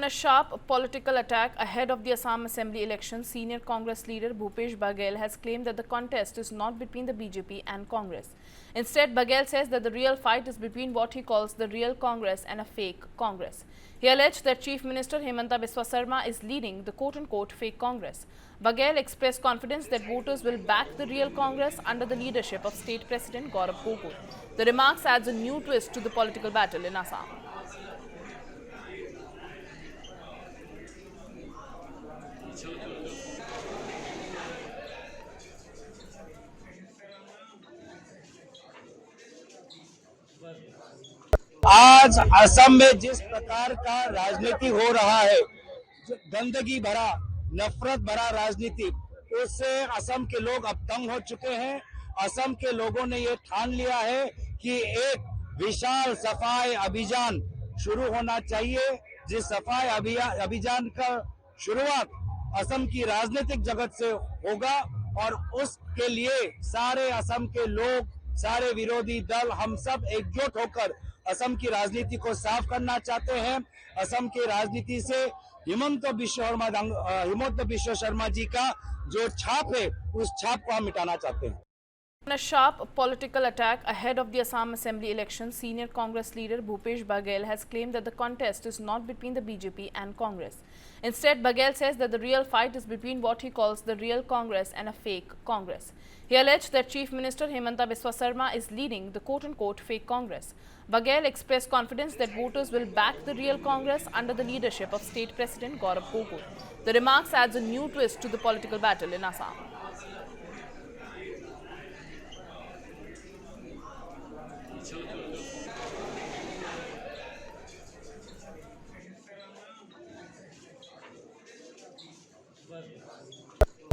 In a sharp political attack ahead of the Assam Assembly election, senior Congress leader Bhupesh Baghel has claimed that the contest is not between the BJP and Congress. Instead, Baghel says that the real fight is between what he calls the real Congress and a fake Congress. He alleged that Chief Minister Himanta Biswa Sarma is leading the quote-unquote fake Congress. Baghel expressed confidence that voters will back the real Congress under the leadership of State President Gaurav Gogoi. The remarks adds a new twist to the political battle in Assam. आज असम में जिस प्रकार का राजनीति हो रहा है, जो गंदगी भरा, नफरत भरा राजनीति, उससे असम के लोग अब तंग हो चुके हैं। असम के लोगों ने ये ठान लिया है कि एक विशाल सफाई अभियान शुरू होना चाहिए। जिस सफाई अभियान का शुरुआत असम की राजनीतिक जगत से होगा और उसके लिए सारे असम के लोग, सारे विरोधी दल, हम सब एकजुट होकर असम की राजनीति को साफ करना चाहते हैं। असम की राजनीति से हिमंत बिश्व शर्मा जी का जो छाप है, उस छाप को हम मिटाना चाहते हैं। In a sharp political attack ahead of the Assam Assembly election, senior Congress leader Bhupesh Baghel has claimed that the contest is not between the BJP and Congress. Instead, Baghel says that the real fight is between what he calls the real Congress and a fake Congress. He alleged that Chief Minister Himanta Biswa Sarma is leading the quote-unquote fake Congress. Baghel expressed confidence that voters will back the real Congress under the leadership of State President Gaurav Gogoi. The remarks adds a new twist to the political battle in Assam.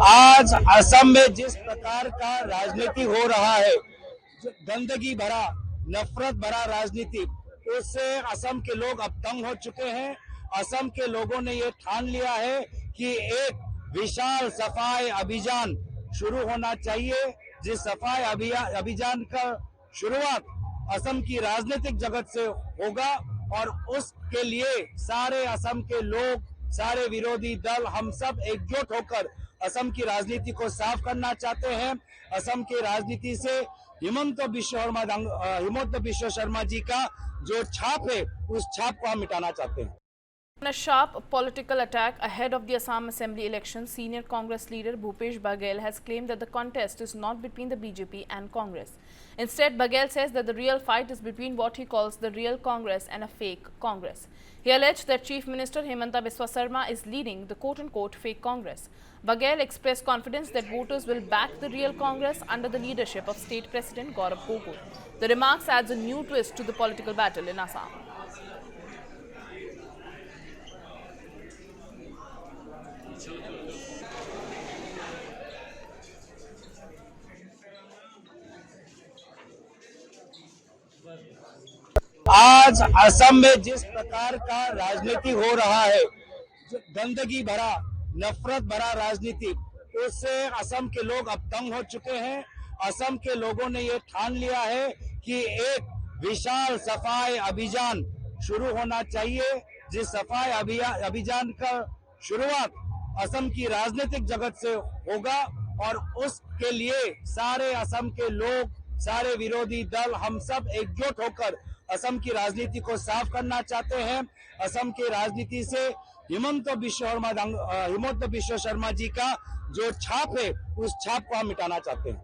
आज असम में जिस प्रकार का राजनीति हो रहा है, जो गंदगी भरा, नफरत भरा राजनीति, उससे असम के लोग अब तंग हो चुके हैं। असम के लोगों ने ये ठान लिया है कि एक विशाल सफाई अभियान शुरू होना चाहिए। जिस सफाई अभियान का शुरुआत असम की राजनीतिक जगत से होगा और उसके लिए सारे असम के लोग, सारे विरोधी दल, हम सब एकजुट होकर असम की राजनीति को साफ करना चाहते हैं। असम की राजनीति से हिमंत बिश्व शर्मा जी का जो छाप है, उस छाप को हम मिटाना चाहते हैं। In a sharp political attack ahead of the Assam Assembly election, senior Congress leader Bhupesh Baghel has claimed that the contest is not between the BJP and Congress. Instead, Baghel says that the real fight is between what he calls the real Congress and a fake Congress. He alleged that Chief Minister Himanta Biswa Sarma is leading the quote-unquote fake Congress. Baghel expressed confidence that voters will back the real Congress under the leadership of State President Gaurav Gogoi. The remarks adds a new twist to the political battle in Assam. आज असम में जिस प्रकार का राजनीति हो रहा है, जो गंदगी भरा, नफरत भरा राजनीति, उससे असम के लोग अब तंग हो चुके हैं। असम के लोगों ने ये ठान लिया है कि एक विशाल सफाई अभियान शुरू होना चाहिए। जिस सफाई अभियान का शुरुआत असम की राजनीतिक जगत से होगा और उसके लिए सारे असम के लोग, सारे विरोधी दल, हम सब एकजुट होकर असम की राजनीति को साफ करना चाहते हैं। असम की राजनीति से हिमंत बिश्व शर्मा जी का जो छाप है, उस छाप को हम मिटाना चाहते हैं।